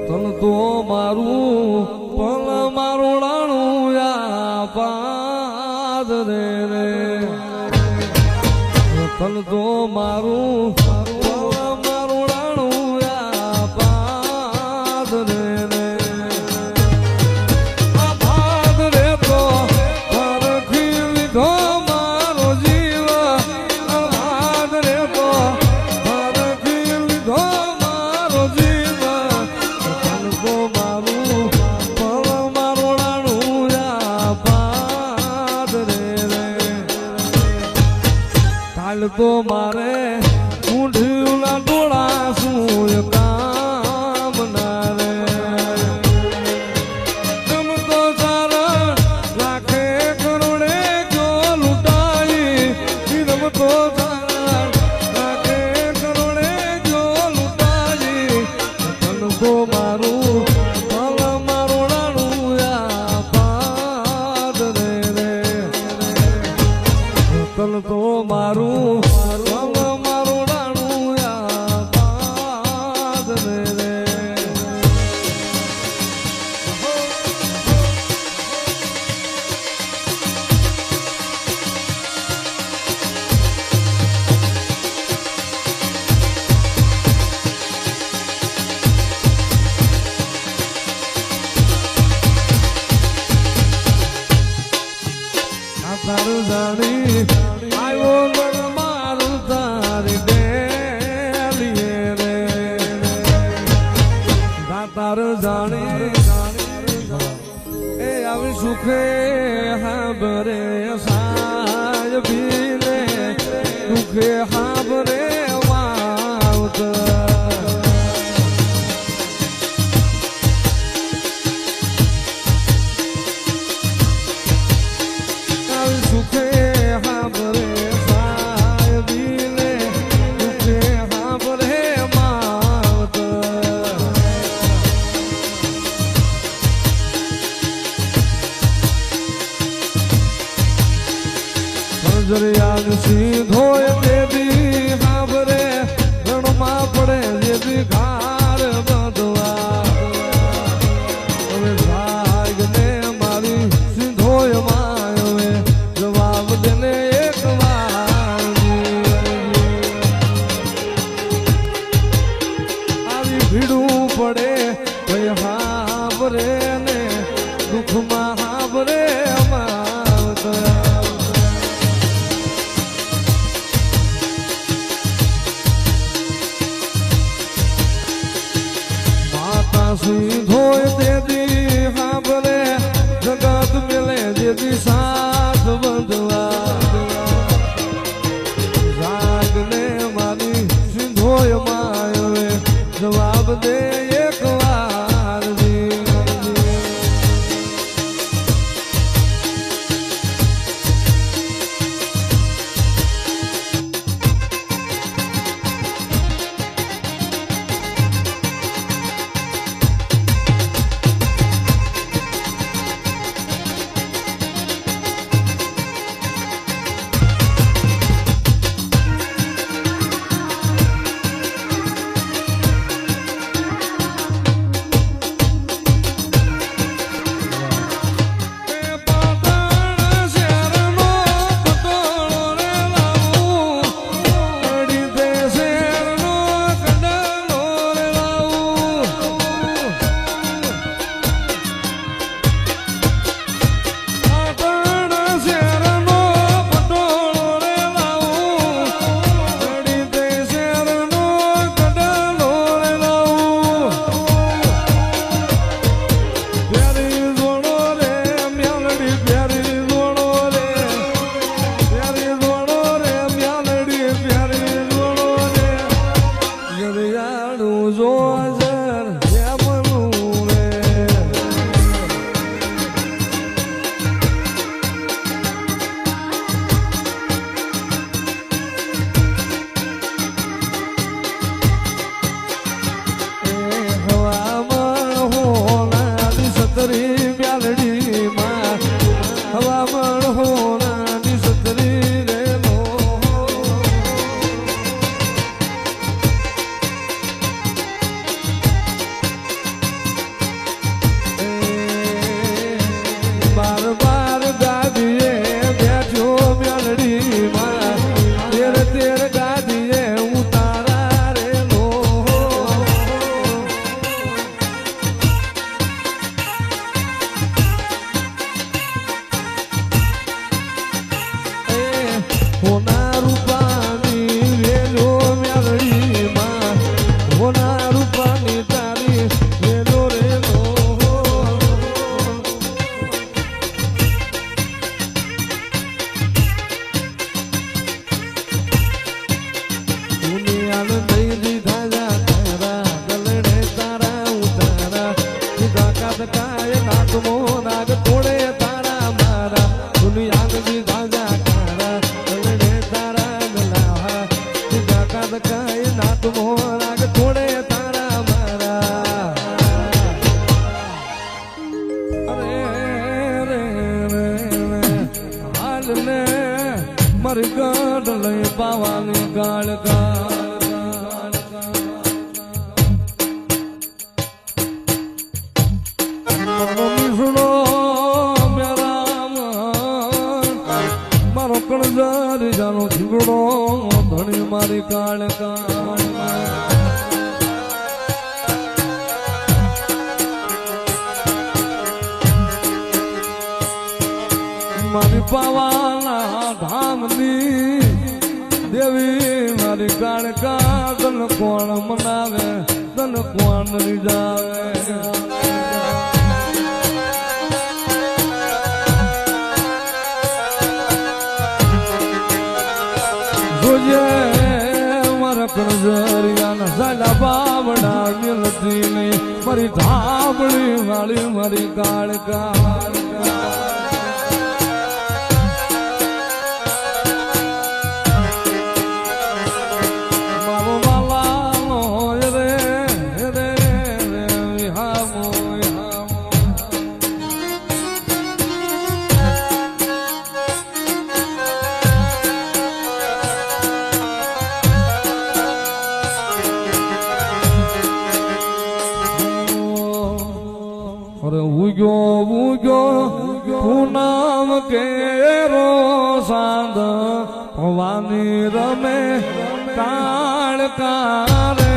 તન તો મારું પલ મારું રાણું પાદ રે તન તો મારું પલ મારું રાણું પાદ રે પાદ રે તો પરખી લીધો મારો જીવ પાદ રે તો પરખી લીધો મારો જીવ તન તો મારું પલ મારું રાણું પાદ રે કાલ તો મારે ઊંઢીના ડોળા શું કામ ના રે તમ તો તારા લાખે કરોડે જો લૂંટાઈ તમ તો તારા લાખે કરોડે જો લૂંટાઈ તન તો મારું પલ મારું રાણું પાદ રે તન તો મારું મારું રાણું પાદ રે તારું જાણી આવ્યો મારું તારી ડેલીએ રે તારું જાણી એ આવી સુખે હાબરે સાય ભીલે દુખે હાબરે વાવત સુખે હાબરે સાય ભીલે દુખે હાબરે માવત સર્જરિયાન સીધોય દેવી હાબરે રણમાં પડે દેવી ઘાર બધવા હવે ભાગને મારી સીધોય માયવે જવાબ દેને એક વાર આવી ભીડું પડે ભાઈ હાબરે ને દુઃખમાં હાબરે અમાવત સીધોય દેદી હાબરે જગત મેલે દેદી સાથ બંધવા જાગને મારી સીધોય માયવે જવાબ દે એક વાર પાવાની કાળકા મિસડો મેરા મારો કણજારી જાનો થીગડો ધણી મારી કાળકા મારી પાવાના ધામની દેવી મારી કાળકા તન કોણ મનાવે તન કોણ રીઝાવે જોજે મારા કણજરિયાના સાલા બાવડા મિલતી નહીં મારી ધાબળી વાળી મારી કાળકા પૂનમ કેરો સાંદ ભવાની રમે કાળકારે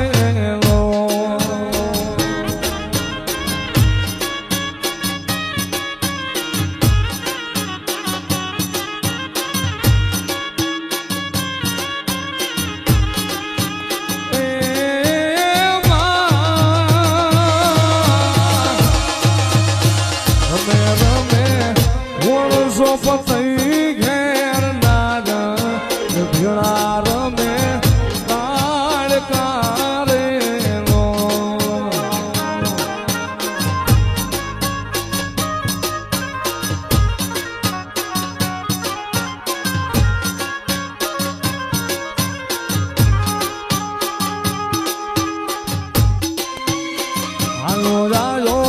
પતઈ ઘેર નાગ ભીણા રમે કાળકારે નો હાલો રાયો